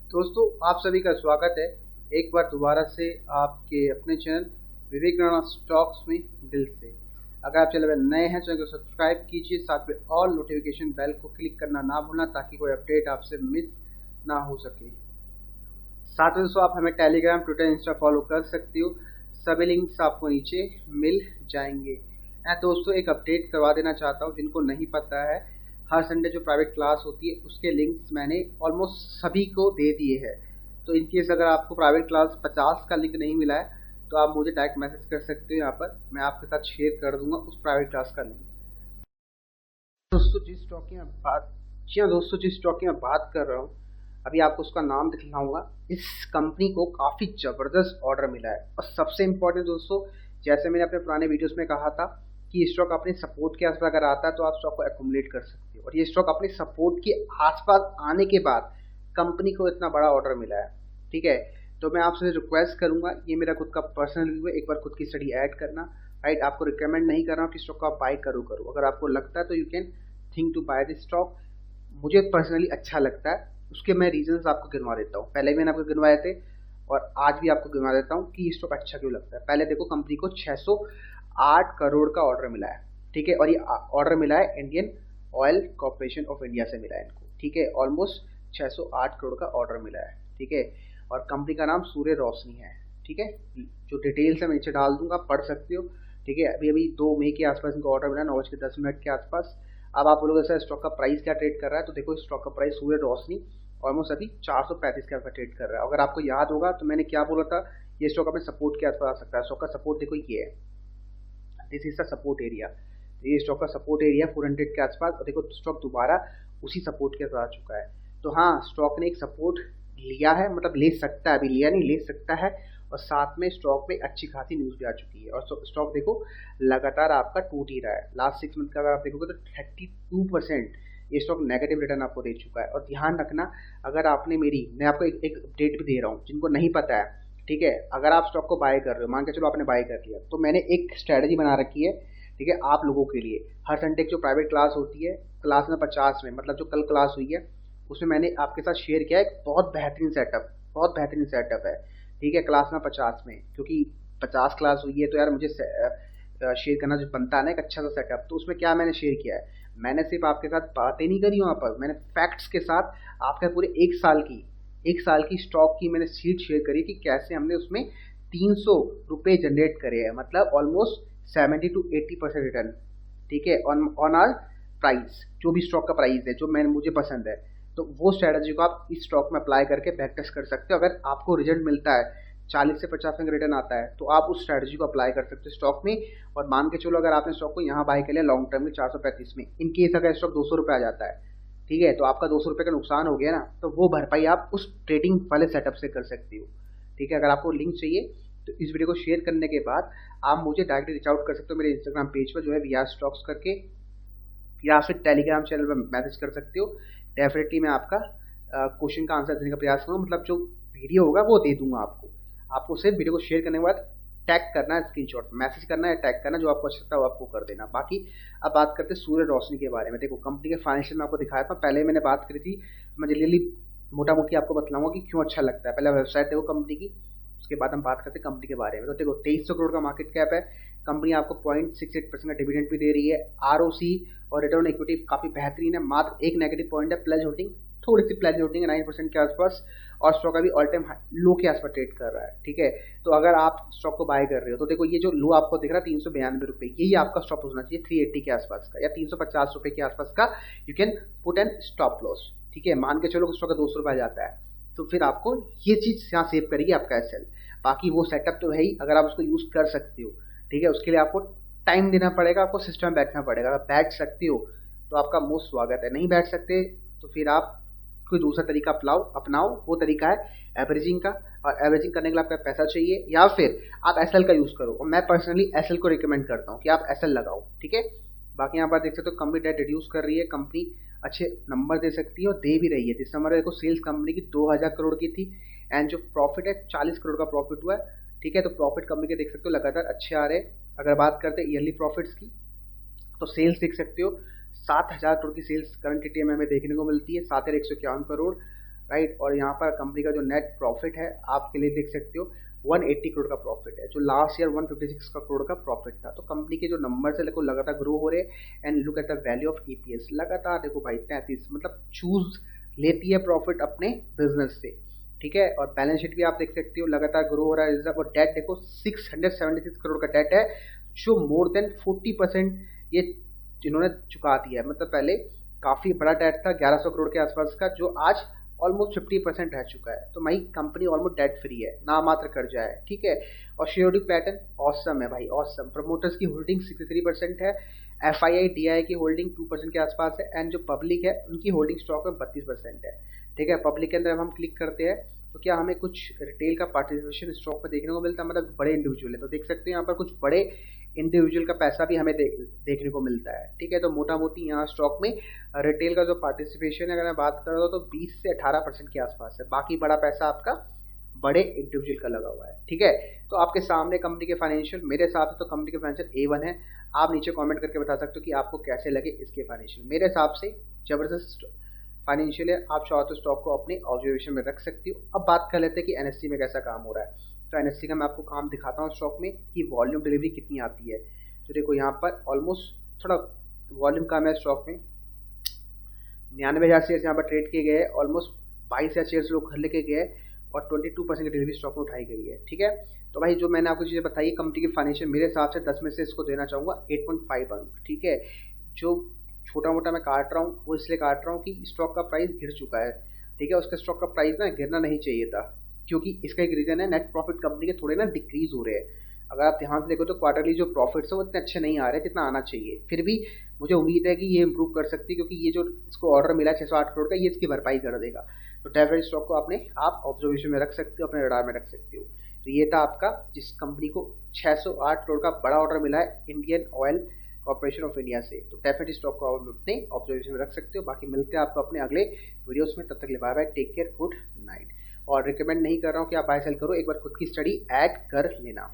दोस्तों, आप सभी का स्वागत है एक बार दोबारा से आपके अपने चैनल विवेक राणा स्टॉक्स में दिल से। अगर आप चैनल पर नए हैं चैनल को सब्सक्राइब कीजिए, साथ में ऑल नोटिफिकेशन बेल को क्लिक करना ना भूलना ताकि कोई अपडेट आपसे मिस ना हो सके। साथ में दोस्तों आप हमें टेलीग्राम, ट्विटर, इंस्टा फॉलो कर सकते हो। सभी लिंक्स आपको नीचे मिल जाएंगे। दोस्तों एक अपडेट करवा देना चाहता हूँ, जिनको नहीं पता है, हर संडे जो प्राइवेट क्लास होती है उसके लिंक्स मैंने ऑलमोस्ट सभी को दे दिए हैं। तो इनकेस अगर आपको प्राइवेट क्लास 50 का लिंक नहीं मिला है तो आप मुझे डायरेक्ट मैसेज कर सकते हो। यहाँ पर मैं आपके साथ शेयर कर दूंगा उस प्राइवेट क्लास का लिंक। दोस्तों जिस स्टॉक की मैं बात कर रहा हूँ अभी आपको उसका नाम दिखलाऊंगा। इस कंपनी को काफ़ी ज़बरदस्त ऑर्डर मिला है और सबसे इम्पोर्टेंट दोस्तों, जैसे मैंने अपने पुराने वीडियोस में कहा था कि स्टॉक अपने सपोर्ट के आसपास अगर आता है तो आप स्टॉक को एक्यूमुलेट कर सकते हो, और ये स्टॉक अपने सपोर्ट के आसपास आने के बाद कंपनी को इतना बड़ा ऑर्डर मिला है। ठीक है, तो मैं आपसे रिक्वेस्ट करूंगा, ये मेरा खुद का पर्सनल रिव्यू है, एक बार खुद की स्टडी ऐड करना। राइट, आपको रिकमेंड नहीं कर रहा हूँ कि स्टॉक को आप बाय करो। अगर आपको लगता है तो you can think to buy this stock. मुझे पर्सनली अच्छा लगता है, उसके मैं रीजंस आपको गिनवा देता हूँ। पहले मैंने आपको गिनवाए थे और आज भी आपको गिनवा देता हूँ कि ये स्टॉक अच्छा क्यों लगता है। पहले देखो, कंपनी को 608 करोड़ का ऑर्डर मिला है। ठीक है, और ये ऑर्डर मिला है Indian oil corporation of India से मिला है इनको। ठीक है, ऑलमोस्ट 608 करोड़ का ऑर्डर मिला है। ठीक है, और कंपनी का नाम सूर्य रोशनी है। ठीक है, जो डिटेल्स है मैं नीचे डाल दूंगा, पढ़ सकते हो। ठीक है, अभी 2 मई के आसपास इनको ऑर्डर मिला, 9:10 के आसपास। अब आप बोलोगे सर स्टॉक का प्राइस क्या ट्रेड कर रहा है, तो देखो स्टॉक का प्राइस सूर्य रोशनी ऑलमोस्ट अभी 435 के आसपास ट्रेड कर रहा है। अगर आपको याद होगा तो मैंने क्या बोला था, ये स्टॉक अपने सपोर्ट के आसपास आ सकता है। स्टॉक का सपोर्ट देखो ये है, this is the support area. ये स्टॉक का सपोर्ट एरिया 400 के आसपास, और देखो स्टॉक दोबारा उसी सपोर्ट के आसपास आ चुका है। तो हाँ, स्टॉक ने एक सपोर्ट लिया है, मतलब ले सकता है, अभी लिया नहीं, ले सकता है। और साथ में स्टॉक पे अच्छी खासी न्यूज भी आ चुकी है, और स्टॉक देखो लगातार आपका टूट ही रहा है। लास्ट 6 मंथ का अगर आप देखोगे तो 32% ये स्टॉक नेगेटिव रिटर्न आपको दे चुका है। और ध्यान रखना, अगर आपने मैं आपको एक अपडेट भी दे रहा हूँ जिनको नहीं पता है। ठीक है, अगर आप स्टॉक को बाय कर रहे हो, मान के चलो आपने बाय कर लिया, तो मैंने एक स्ट्रेटजी बना रखी है। ठीक है, आप लोगों के लिए हर संडे जो प्राइवेट क्लास होती है, क्लास नंबर 50 में, मतलब जो कल क्लास हुई है, उसमें मैंने आपके साथ शेयर किया एक बहुत बेहतरीन सेटअप है। ठीक है, क्लास नंबर 50 में, क्योंकि 50 क्लास हुई है तो यार मुझे शेयर करना जो बनता है ना एक अच्छा सा सेटअप। तो उसमें क्या मैंने शेयर किया है, मैंने सिर्फ आपके साथ बातें नहीं करी वहाँ पर, मैंने फैक्ट्स के साथ आपके पूरे एक साल की स्टॉक की मैंने शीट शेयर करी कि कैसे हमने उसमें 300 रुपये जनरेट करे हैं, मतलब ऑलमोस्ट 70 to 80% रिटर्न। ठीक है, ऑन आर प्राइस, जो भी स्टॉक का प्राइस है जो मुझे पसंद है। तो वो स्ट्रेटजी को आप इस स्टॉक में अप्लाई करके बैक टेस्ट कर सकते हो। अगर आपको रिजल्ट मिलता है 40 से 50% रिटर्न आता है तो आप उस स्ट्रेटजी को अप्लाई कर सकते हो स्टॉक में। और मान के चलो अगर आपने स्टॉक को यहाँ बाय कर लिया लॉन्ग टर्म में 435 में, इन केस अगर स्टॉक 200 रुपये आ जाता है, ठीक है, तो आपका 200 रुपये का नुकसान हो गया ना, तो वो भरपाई आप उस ट्रेडिंग वाले सेटअप से कर सकते हो। ठीक है, अगर आपको लिंक चाहिए तो इस वीडियो को शेयर करने के बाद आप मुझे डायरेक्टली रीच आउट कर सकते हो मेरे इंस्टाग्राम पेज पर जो है VR स्टॉक्स करके, या फिर टेलीग्राम चैनल पर मैसेज कर सकते हो। डेफिनेटली मैं आपका क्वेश्चन का आंसर देने का प्रयास करूँगा, मतलब जो वीडियो होगा वो दे दूंगा आपको सिर्फ वीडियो को शेयर करने के बाद टैग करना है, स्क्रीनशॉट मैसेज करना है, टैग करना, जो आपको अच्छा लगता है वो आपको कर देना। बाकी अब बात करते हैं सूर्य रोशनी के बारे में। देखो कंपनी के फाइनेंशियल में आपको दिखाया था, पहले मैंने बात करी थी, मैं जल्दी मोटा मोटी आपको बतलाऊंगा कि क्यों अच्छा लगता है। पहले वेबसाइट देखो कंपनी की, उसके बाद हम बात करते हैं कंपनी के बारे में। तो देखो 2300 करोड़ का मार्केट कैप है, कंपनी आपको 0.68% का डिविडेंड भी दे रही है। ROC और रिटर्न ऑन इक्विटी काफी बेहतरीन है। मात्र एक नेगेटिव पॉइंट है, प्लेज होल्डिंग, थोड़ी सी प्लेज होल्डिंग है 9% के आसपास, और स्टॉक अभी ऑल टाइम लो के आसपास ट्रेड कर रहा है। ठीक है, तो अगर आप स्टॉक को बाय कर रहे हो तो देखो ये जो लो आपको दिख रहा है 392 रुपये, यही आपका स्टॉप होना चाहिए 380 के आसपास का या 350 रुपये के आसपास का। You can put an stop loss. ठीक है, मान के चलो स्टॉक का 200 रुपये आ जाता है तो फिर आपको ये चीज़ यहाँ सेव करेगी आपका SL। बाकी वो सेटअप तो है ही, अगर आप उसको यूज़ कर सकते हो। ठीक है, उसके लिए आपको टाइम देना पड़ेगा, आपको सिस्टम में बैठना पड़ेगा। अगर बैठ सकते हो तो आपका मोस्ट स्वागत है, नहीं बैठ सकते तो फिर आप कोई दूसरा तरीका अपनाओ। वो तरीका है एवरेजिंग का, और एवरेजिंग करने के लिए आपका पैसा चाहिए, या फिर आप SL का यूज़ करो। और मैं पर्सनली SL को रिकमेंड करता हूँ कि आप SL लगाओ। ठीक है, बाकी यहाँ पर देख सकते हो कंपनी डेट रिड्यूस कर रही है, कंपनी अच्छे नंबर दे सकती है और दे भी रही है। दिसंबर में देखो सेल्स कंपनी की 2000 करोड़ की थी, एंड जो प्रॉफिट है 40 करोड़ का प्रॉफिट हुआ है। ठीक है, तो प्रॉफिट कंपनी के देख सकते हो लगातार अच्छे आ रहे हैं। अगर बात करते हैं ईयरली प्रॉफिट्स की तो सेल्स देख सकते हो 7000 करोड़ की सेल्स करंट TTM में देखने को मिलती है, 7151 करोड़। राइट। और यहाँ पर कंपनी का जो नेट प्रॉफिट है आपके लिए देख सकते हो 180 करोड़ का प्रॉफिट है, जो लास्ट ईयर 156 करोड़ का प्रॉफिट था। तो कंपनी के जो नंबर है देखो लगातार ग्रो हो रहे हैं। And look at the value of EPS, लगातार देखो भाई 33, मतलब चूज लेती है प्रॉफिट अपने बिजनेस से, ठीक है। और बैलेंस शीट भी आप देख सकते हो लगातार ग्रो हो रहा है रिजर्व। और डेट देखो 676 करोड़ का डेट है, जो मोर देन 40% ये जिन्होंने चुका दिया है। मतलब पहले काफी बड़ा डेट था 1100 करोड़ के आसपास का, जो आज ऑलमोस्ट 50% रह चुका है। तो भाई कंपनी ऑलमोस्ट डेट फ्री है, ना मात्र कर्जा है, ठीक है। और शेयर होल्डिंग पैटर्न ऑसम है भाई, ऑसम। प्रमोटर्स की होल्डिंग 63% है, एफआईआई डीआई की होल्डिंग 2% के आसपास है। एंड जो पब्लिक है उनकी होल्डिंग स्टॉक में 32% है, ठीक है। पब्लिक के अंदर हम क्लिक करते हैं तो क्या हमें कुछ रिटेल का पार्टिसिपेशन स्टॉक में देखने को मिलता है, मतलब बड़े इंडिविजुअल है। तो देख सकते हैं यहाँ पर कुछ बड़े इंडिविजुअल का पैसा भी हमें देखने को मिलता है, ठीक है। तो मोटा मोटी यहाँ स्टॉक में रिटेल का जो पार्टिसिपेशन है अगर मैं बात कर रहा हूँ तो 20 से 18% के आसपास है। बाकी बड़ा पैसा आपका बड़े इंडिविजुअल का लगा हुआ है, ठीक है। तो आपके सामने कंपनी के फाइनेंशियल, मेरे हिसाब से तो कंपनी के फाइनेंशियल A1 है। आप नीचे कमेंट करके बता सकते हो कि आपको कैसे लगे इसके फाइनेंशियल। मेरे हिसाब से जबरदस्त फाइनेंशियल है। आप चाहो तो स्टॉक को अपने ऑब्जर्वेशन में रख सकती हो। अब बात कर लेते हैं कि एनएससी में कैसा काम हो रहा है। तो एनएससी का मैं आपको काम दिखाता हूँ स्टॉक में कि वॉल्यूम डिलीवरी कितनी आती है। तो देखो यहाँ पर ऑलमोस्ट थोड़ा वॉल्यूम कम है स्टॉक में, 99,000 शेयर्स यहाँ पर ट्रेड किए गए, ऑलमोस्ट 22,000 शेयर्स लोग घर लेके गए और 22% की डिलीवरी स्टॉक में उठाई गई है, ठीक है। तो भाई जो मैंने आपको चीज़ें बताई कंपनी की फाइनेंशियल, मेरे हिसाब से 10 में से इसको देना चाहूँगा 8.5 अंक, ठीक है। जो छोटा मोटा मैं काट रहा हूँ वो इसलिए काट रहा हूँ कि स्टॉक का प्राइस गिर चुका है, ठीक है। उसका स्टॉक का प्राइस ना गिरना नहीं चाहिए था, क्योंकि इसका एक रीज़न है नेट प्रॉफिट कंपनी के थोड़े ना डिक्रीज हो रहे हैं। अगर आप ध्यान से देखो तो क्वार्टरली जो प्रॉफिट्स है वो इतने अच्छे नहीं आ रहे जितना आना चाहिए। फिर भी मुझे उम्मीद है कि ये इंप्रूव कर सकती है, क्योंकि ये जो इसको ऑर्डर मिला 608 करोड़ का, ये इसकी भरपाई कर देगा। तो डेफिनेटली स्टॉक को आप ऑब्जर्वेशन में रख सकते हो, अपने रडार में रख सकते हो। तो ये था आपका जिस कंपनी को 608 करोड़ का बड़ा ऑर्डर मिला है Indian oil corporation of India से। तो डेफिनेटली स्टॉक को आप अपने ऑब्जर्वेशन में रख सकते हो। बाकी मिलते हैं आपको अपने अगले वीडियोस में, तब तक के लिए bye bye, take care, good night. और रिकमेंड नहीं कर रहा हूँ कि आप बाय सेल करो, एक बार खुद की स्टडी ऐड कर लेना।